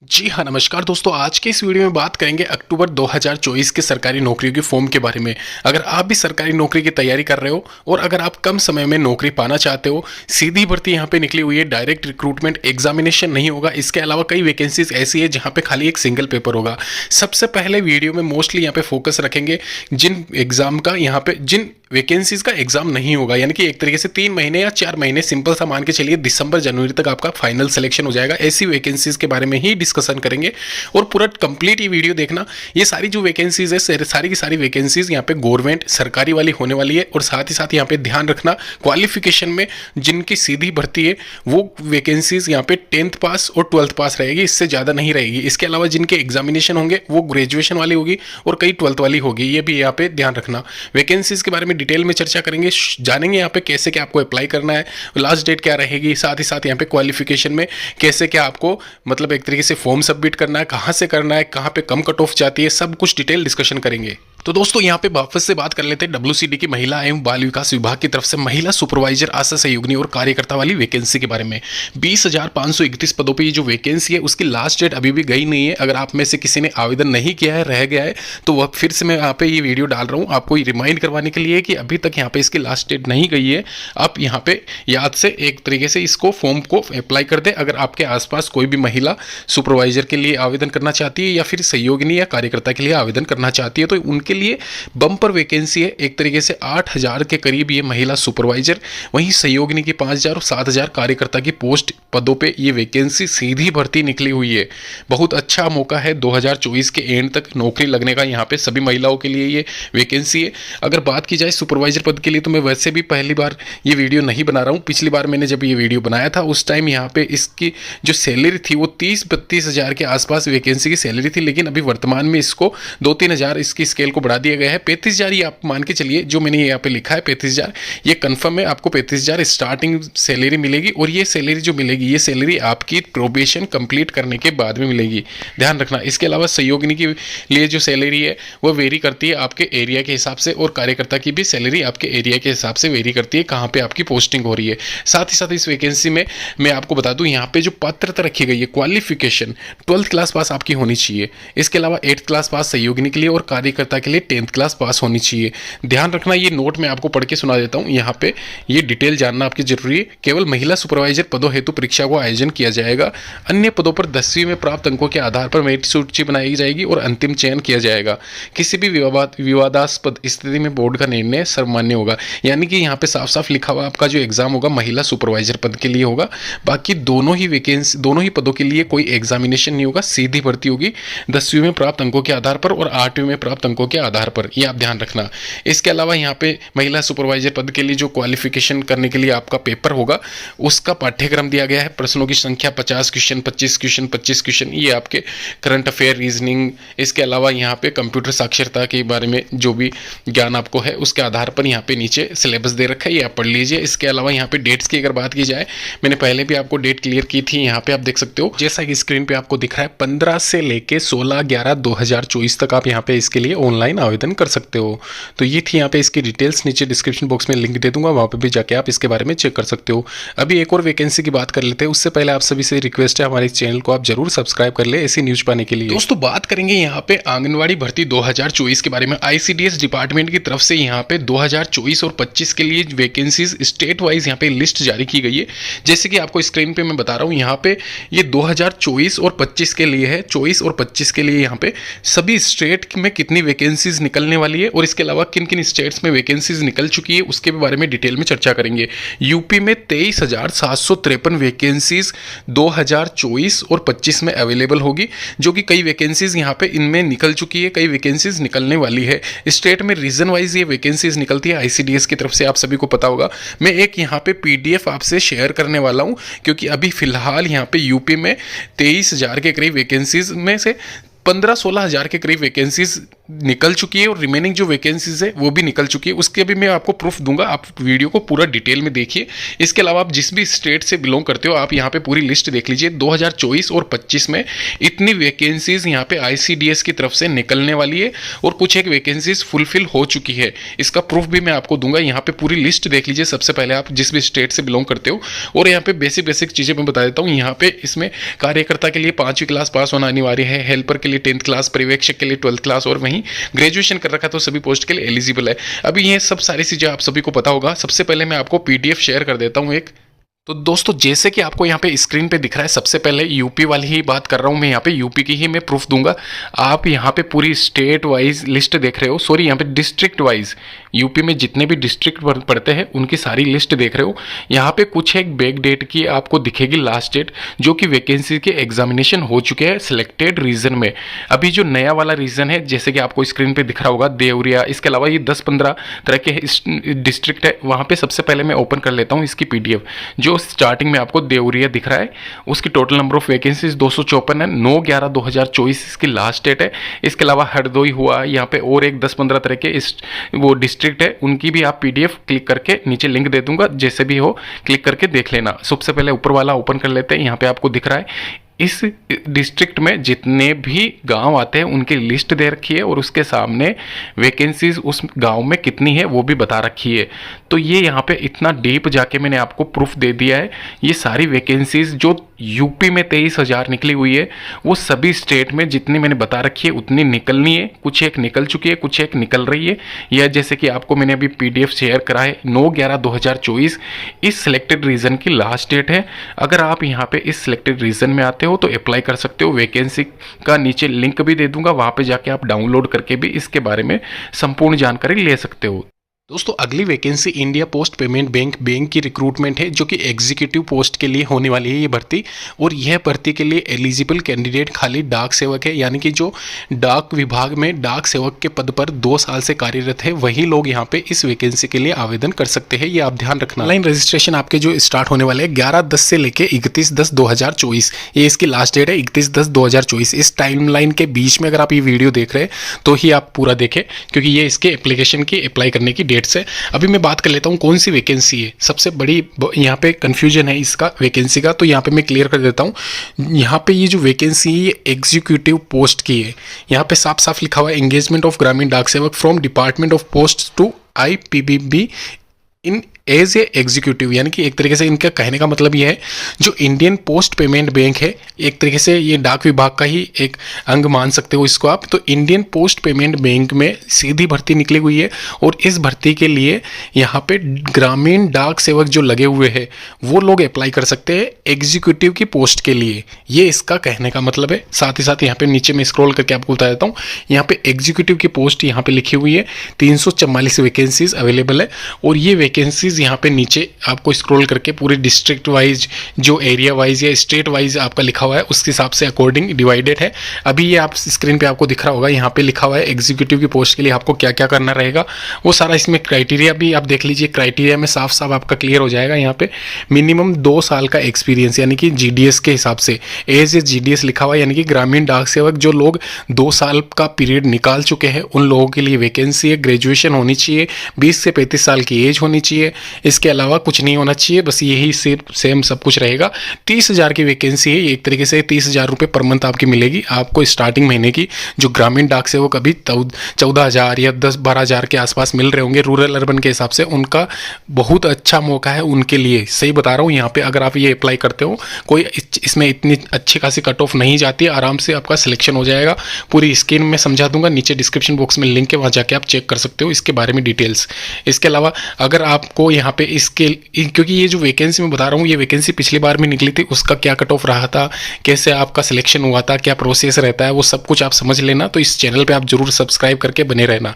जी हाँ, नमस्कार दोस्तों। आज के इस वीडियो में बात करेंगे अक्टूबर 2024 के सरकारी नौकरियों के फॉर्म के बारे में। अगर आप भी सरकारी नौकरी की तैयारी कर रहे हो और अगर आप कम समय में नौकरी पाना चाहते हो, सीधी भर्ती यहाँ पे निकली हुई है, डायरेक्ट रिक्रूटमेंट, एग्जामिनेशन नहीं होगा। इसके अलावा कई वैकेंसीज ऐसी है जहाँ पे खाली एक सिंगल पेपर होगा। सबसे पहले वीडियो में मोस्टली यहाँ पे फोकस रखेंगे जिन एग्जाम का यहाँ पे जिन वैकेंसीज का एग्जाम नहीं होगा, यानी कि एक तरीके से 3 महीने या 4 महीने, सिंपल सा मान के चलिए दिसंबर जनवरी तक आपका फाइनल सिलेक्शन हो जाएगा। ऐसी वैकेंसीज के बारे में ही डिस्कशन करेंगे और पूरा कंप्लीट ये वीडियो देखना। ये सारी जो वैकेंसीज है, सारी की सारी वैकेंसीज यहाँ पे गवर्नमेंट सरकारी वाली होने वाली है। और साथ ही साथ यहाँ पे ध्यान रखना, क्वालिफिकेशन में जिनकी सीधी भर्ती है वो वैकेंसीज यहाँ पे 10th पास और 12th पास रहेगी, इससे ज़्यादा नहीं रहेगी। इसके अलावा जिनके एग्जामिनेशन होंगे वो ग्रेजुएशन वाली होगी और कई 12th वाली होगी, ये भी यहाँ पे ध्यान रखना। वैकेंसीज के बारे में डिटेल में चर्चा करेंगे, जानेंगे यहाँ पे कैसे क्या आपको अप्लाई करना है, लास्ट डेट क्या रहेगी, साथ ही साथ यहाँ पे क्वालिफिकेशन में कैसे क्या आपको मतलब एक तरीके से फॉर्म सबमिट करना है, कहाँ से करना है, कहाँ पे कम कट ऑफ जाती है, सब कुछ डिटेल डिस्कशन करेंगे। तो दोस्तों यहाँ पे वापस से बात कर लेते हैं WCD की महिला एवं बाल विकास विभाग की तरफ से महिला सुपरवाइजर, आशा सहयोगिनी और कार्यकर्ता वाली वैकेंसी के बारे में। 20,531 पदों पे ये जो वैकेंसी है उसकी लास्ट डेट अभी भी गई नहीं है। अगर आप में से किसी ने आवेदन नहीं किया है, रह गया है, तो वह फिर से मैं यहाँ पे ये वीडियो डाल रहा हूँ आपको रिमाइंड करवाने के लिए कि अभी तक यहाँ पे इसकी लास्ट डेट नहीं गई है। आप यहाँ पे याद से एक तरीके से इसको फॉर्म को अप्लाई कर दे। अगर आपके आसपास कोई भी महिला सुपरवाइजर के लिए आवेदन करना चाहती है या फिर सहयोगिनी या कार्यकर्ता के लिए आवेदन करना चाहती है, तो उनके लिए बम्पर वैकेंसी है। एक तरीके से 8,000 के करीब ये महिला सुपरवाइजर, वहीं सहयोगिनी की 5,000 और 7,000 कार्यकर्ता की पोस्ट पदों पे ये वैकेंसी सीधी भर्ती निकली हुई है। बहुत अच्छा मौका है 2024 के एंड तक नौकरी लगने का। यहाँ पे सभी महिलाओं के लिए ये वैकेंसी है। अगर बात की जाए सुपरवाइजर पद के लिए, तो मैं वैसे भी पहली बार ये वीडियो नहीं बना रहा हूँ। पिछली बार मैंने जब ये वीडियो बनाया था उस टाइम यहाँ पे इसकी जो सैलरी थी वो 30-32 हज़ार के आसपास वैकेंसी की सैलरी थी, लेकिन अभी वर्तमान में इसको 2-3 हज़ार इसकी स्केल को बढ़ा दिया गया है। 35,000 ये आप मान के चलिए, जो मैंने यहाँ पे लिखा है 35,000, ये कंफर्म है। आपको 35,000 स्टार्टिंग सैलरी मिलेगी और ये सैलरी जो मिलेगी, ये सैलरी आपकी प्रोबेशन कंप्लीट करने के बाद में मिलेगी, ध्यान रखना। इसके अलावा सहयोगिनी के लिए जो सैलरी है वो वेरी करती है आपके एरिया के हिसाब से, और कार्यकर्ता की भी सैलरी आपके एरिया के हिसाब से वेरी करती है कहाँ पे आपकी पोस्टिंग हो रही है। साथ ही साथ इस वैकेंसी में मैं आपको बता दूं, यहाँ पे जो पात्रता रखी गई है, क्वालिफिकेशन 12th क्लास पास आपकी होनी चाहिए। इसके अलावा 8th क्लास पास सहयोगिनी के लिए और कार्यकर्ता के लिए 10th क्लास पास होनी चाहिए। ध्यान रखना, ये नोट मैं आपको पढ़ के सुना देता हूँ। यहाँ पे ये डिटेल जानना आपकी जरूरी है। केवल महिला सुपरवाइजर पदों हेतु परीक्षा को आयोजन किया जाएगा। अन्य पदों पर 10वीं में प्राप्त अंकों के आधार पर मेरिट सूची बनाई जाएगी और अंतिम चयन किया जाएगा। किसी भी विवादास्पद स्थिति में बोर्ड का निर्णय सर्वमान्य होगा। यानी कि यहाँ पे साफ साफ लिखा हुआ आपका जो एग्जाम होगा महिला सुपरवाइजर पद के लिए होगा। बाकी दोनों ही पदों के लिए कोई एग्जामिनेशन नहीं होगा, सीधी भर्ती होगी 10वीं में प्राप्त अंकों के आधार पर और 8वीं में प्राप्त अंकों के आधार पर, ये आप ध्यान रखना। इसके अलावा यहाँ पे महिला सुपरवाइजर पद के लिए जो क्वालिफिकेशन करने के लिए आपका पेपर होगा उसका पाठ्यक्रम दिया गया है। प्रश्नों की संख्या 50 क्वेश्चन, 25 क्वेश्चन, 25 क्वेश्चन, ये आपके करंट अफेयर, रीजनिंग। इसके अलावा यहाँ पे कंप्यूटर साक्षरता के बारे में जो भी ज्ञान आपको है उसके आधार पर यहाँ पे नीचे सिलेबस दे रखा है, ये आप पढ़ लीजिए। इसके अलावा यहाँ पे डेट्स की अगर बात की जाए, मैंने पहले भी आपको डेट क्लियर की थी, यहाँ पे आप देख सकते हो जैसा कि स्क्रीन पे आपको दिख रहा है। 15 से लेके 16/11/2024 तक आप यहाँ पे इसके लिए ऑनलाइन आवेदन कर सकते हो। तो ये थी यहाँ पे इसकी डिटेल्स, नीचे डिस्क्रिप्शन बॉक्स में लिंक दे दूंगा, वहाँ पे भी जाके आप इसके बारे में चेक कर सकते हो। अभी एक और वैकेंसी की बात कर लेते हैं, उससे पहले आप सभी से रिक्वेस्ट है हमारे चैनल को आप जरूर सब्सक्राइब कर ले ऐसी न्यूज पाने के लिए। दोस्तों बात करेंगे यहाँ पे आंगनवाड़ी भर्ती 2024 के बारे में। ICDS डिपार्टमेंट की तरफ से यहाँ पे 2024 और 25 के लिए वैकेंसीज स्टेट वाइज यहाँ पे लिस्ट जारी की गई है। जैसे कि आपको स्क्रीन पे मैं बता रहा हूँ, यहाँ पे ये 2024 और 25 के लिए है। 24 और 25 के लिए यहाँ पे सभी स्टेट में कितनी वैकेंसीज निकलने वाली है और इसके अलावा किन किन स्टेट्स में वैकेंसीज निकल चुकी है उसके बारे में डिटेल में चर्चा करेंगे। यूपी में 23,753 वैकेंसीज 2024 और 25 में अवेलेबल होगी, जो कि कई वैकेंसीज यहाँ पे इनमें निकल चुकी है, कई वैकेंसीज निकलने वाली है। स्टेट में रीजन वाइज ये वैकेंसीज निकलती है ICDS की तरफ से, आप सभी को पता होगा। मैं एक यहाँ पे PDF आपसे शेयर करने वाला हूँ, क्योंकि अभी फिलहाल यहाँ पे यूपी में 23,000 के करीब वैकेंसीज में से 15-16 हज़ार के करीब वैकेंसीज निकल चुकी है और रिमेनिंग जो वैकेंसीज है वो भी निकल चुकी है। उसके भी मैं आपको प्रूफ दूंगा, आप वीडियो को पूरा डिटेल में देखिए। इसके अलावा आप जिस भी स्टेट से बिलोंग करते हो आप यहाँ पे पूरी लिस्ट देख लीजिए। 2024 और 25 में इतनी वैकेंसीज यहाँ पे ICDS की तरफ से निकलने वाली है और कुछ एक वैकेंसीज फुलफिल हो चुकी है। इसका प्रूफ भी मैं आपको दूंगा। यहाँ पे पूरी लिस्ट देख लीजिए सबसे पहले, आप जिस भी स्टेट से बिलोंग करते हो। और यहाँ पे बेसिक बेसिक चीजें मैं बता देता हूँ। यहाँ पे इसमें कार्यकर्ता के लिए 5वीं क्लास पास होना अनिवार्य है, हेल्पर के लिए 10th क्लास, पर्यवेक्षक के लिए 12th क्लास और वहीं ग्रेजुएशन कर रखा तो सभी पोस्ट के लिए एलिजिबल है। अभी ये सब सारी चीजें आप सभी को पता होगा। सबसे पहले मैं आपको PDF शेयर कर देता हूँ एक। तो दोस्तों जैसे कि आपको यहाँ पे स्क्रीन पे दिख रहा है, सबसे पहले यूपी वाली ही बात कर रहा हूँ मैं। यहाँ पे यूपी की ही मैं प्रूफ दूंगा। आप यहाँ पे पूरी स्टेट वाइज लिस्ट देख रहे हो, सॉरी यहाँ पे डिस्ट्रिक्ट वाइज, यूपी में जितने भी डिस्ट्रिक्ट पड़ते हैं उनकी सारी लिस्ट देख रहे हो। यहाँ पे कुछ एक बैक डेट की आपको दिखेगी लास्ट डेट, जो कि वैकेंसी के एग्जामिनेशन हो चुके हैं सिलेक्टेड रीजन में। अभी जो नया वाला रीजन है जैसे कि आपको स्क्रीन पे दिख रहा होगा देवरिया, इसके अलावा ये 10-15 तरह के डिस्ट्रिक्ट है। वहाँ पे सबसे पहले मैं ओपन कर लेता हूँ इसकी PDF। जो स्टार्टिंग में आपको देवरिया दिख रहा है, उसकी टोटल नंबर ऑफ वैकेंसीज 254 है। 9/11/2024 इसकी लास्ट डेट है। इसके अलावा हरदोई हुआ, यहाँ पे और एक 10-15 तरह के वो डिस्ट्रिक्ट है, उनकी भी आप PDF क्लिक करके नीचे लिंक दे दूंगा, जैसे भी हो क्लिक करके देख लेना। सबसे पहले ऊपर वाला ओपन कर लेते हैं। यहाँ पे आपको दिख रहा है इस डिस्ट्रिक्ट में जितने भी गांव आते हैं उनकी लिस्ट दे रखी है और उसके सामने वैकेंसीज उस गांव में कितनी है वो भी बता रखी है। तो ये यहाँ पे इतना डीप जाके मैंने आपको प्रूफ दे दिया है। ये सारी वैकेंसीज जो यूपी में 23,000 निकली हुई है, वो सभी स्टेट में जितनी मैंने बता रखी है उतनी निकलनी है। कुछ एक निकल चुकी है, कुछ एक निकल रही है। या जैसे कि आपको मैंने अभी PDF शेयर करा है, 9/11/2024 इस सिलेक्टेड रीजन की लास्ट डेट है। अगर आप यहाँ पे इस सिलेक्टेड रीजन में आते हो तो अप्लाई कर सकते हो। वैकेंसी का नीचे लिंक भी दे दूंगा, वहां पे जाके आप डाउनलोड करके भी इसके बारे में संपूर्ण जानकारी ले सकते हो। दोस्तों अगली vacancy India post payment bank की रिक्रूटमेंट है, जो कि एग्जीक्यूटिव पोस्ट के लिए होने वाली है ये भर्ती। और यह भर्ती के लिए एलिजिबल कैंडिडेट खाली डाक सेवक है, यानी कि जो डाक विभाग में डाक सेवक के पद पर 2 साल से कार्यरत है वही लोग यहाँ पे इस वैकेंसी के लिए आवेदन कर सकते हैं। ये आप ध्यान रखना। ऑनलाइन रजिस्ट्रेशन आपके जो स्टार्ट होने वाले हैं 11/10 से लेके 31/10/2024, ये इसकी लास्ट डेट है 31/10/2024। इस टाइमलाइन के बीच में अगर आप ये वीडियो देख रहे हैं तो ही आप पूरा देखें, क्योंकि ये इसके एप्लीकेशन की अप्लाई करने की डेट से। अभी मैं बात कर लेता हूं कौन सी वैकेंसी है। सबसे बड़ी यहां पे कंफ्यूजन है इसका वैकेंसी का, तो यहां पे मैं क्लियर कर देता हूं। यहां पे ये जो वैकेंसी है ये एग्जीक्यूटिव पोस्ट की है। यहां पे साफ साफ लिखा हुआ है engagement of Gramin Dak Sevak from department of post to IPPB in as a executive, यानी कि एक तरीके से इनका कहने का मतलब यह है जो इंडियन पोस्ट पेमेंट बैंक है, एक तरीके से ये डाक विभाग का ही एक अंग मान सकते हो इसको आप। तो इंडियन पोस्ट पेमेंट बैंक में सीधी भर्ती निकली हुई है और इस भर्ती के लिए यहाँ पे ग्रामीण डाक सेवक जो लगे हुए हैं वो लोग अप्लाई कर सकते हैं एग्जीक्यूटिव की पोस्ट के लिए। ये इसका कहने का मतलब है। साथ ही साथ यहाँ पे नीचे में स्क्रॉल करके आपको बता देता हूँ, यहाँ पे एग्जीक्यूटिव की पोस्ट यहाँ पे लिखी हुई है 344 वैकेंसीज अवेलेबल है। और ये वैकेंसीज यहाँ पे नीचे आपको स्क्रॉल करके पूरे डिस्ट्रिक्ट वाइज, जो एरिया वाइज या स्टेट वाइज आपका लिखा हुआ है उसके हिसाब से अकॉर्डिंग डिवाइडेड है। अभी ये आप स्क्रीन पे आपको दिख रहा होगा, यहाँ पे लिखा हुआ है एग्जीक्यूटिव की पोस्ट के लिए आपको क्या क्या करना रहेगा, वो सारा इसमें क्राइटेरिया भी आप देख लीजिए। क्राइटेरिया में साफ साफ आपका क्लियर हो जाएगा। यहाँ पे मिनिमम 2 साल का एक्सपीरियंस, यानी कि GDS के हिसाब से एज ए GDS लिखा हुआ है, यानी कि ग्रामीण डाक सेवक जो लोग 2 साल का पीरियड निकाल चुके हैं उन लोगों के लिए वैकेंसी है। ग्रेजुएशन होनी चाहिए, 20 से 35 साल की एज होनी चाहिए, इसके अलावा कुछ नहीं होना चाहिए, बस यही सेम सब कुछ रहेगा। 30,000 की वैकेंसी है। एक तरीके से 30,000 रुपये पर मंथ आपकी मिलेगी आपको स्टार्टिंग महीने की। जो ग्रामीण डाक सेवक अभी 14,000 या 10-12,000 के आसपास मिल रहे होंगे रूरल अर्बन के हिसाब से, उनका बहुत अच्छा मौका है उनके लिए। सही बता रहा हूँ, यहाँ पे अगर आप ये अप्लाई करते हो कोई इसमें इतनी अच्छी खासी कट ऑफ नहीं जाती है, आराम से आपका सिलेक्शन हो जाएगा। पूरी स्क्रीन में समझा दूंगा, नीचे डिस्क्रिप्शन बॉक्स में लिंक है, वहाँ जाके आप चेक कर सकते हो इसके बारे में डिटेल्स। इसके अलावा अगर आपको यहाँ पे इसके, क्योंकि ये जो वैकेंसी मैं बता रहा हूँ ये वैकेंसी पिछली बार में निकली थी, उसका क्या कट ऑफ रहा था, कैसे आपका सिलेक्शन हुआ था, क्या प्रोसेस रहता है, वो सब कुछ आप समझ लेना। तो इस चैनल पे आप जरूर सब्सक्राइब करके बने रहना।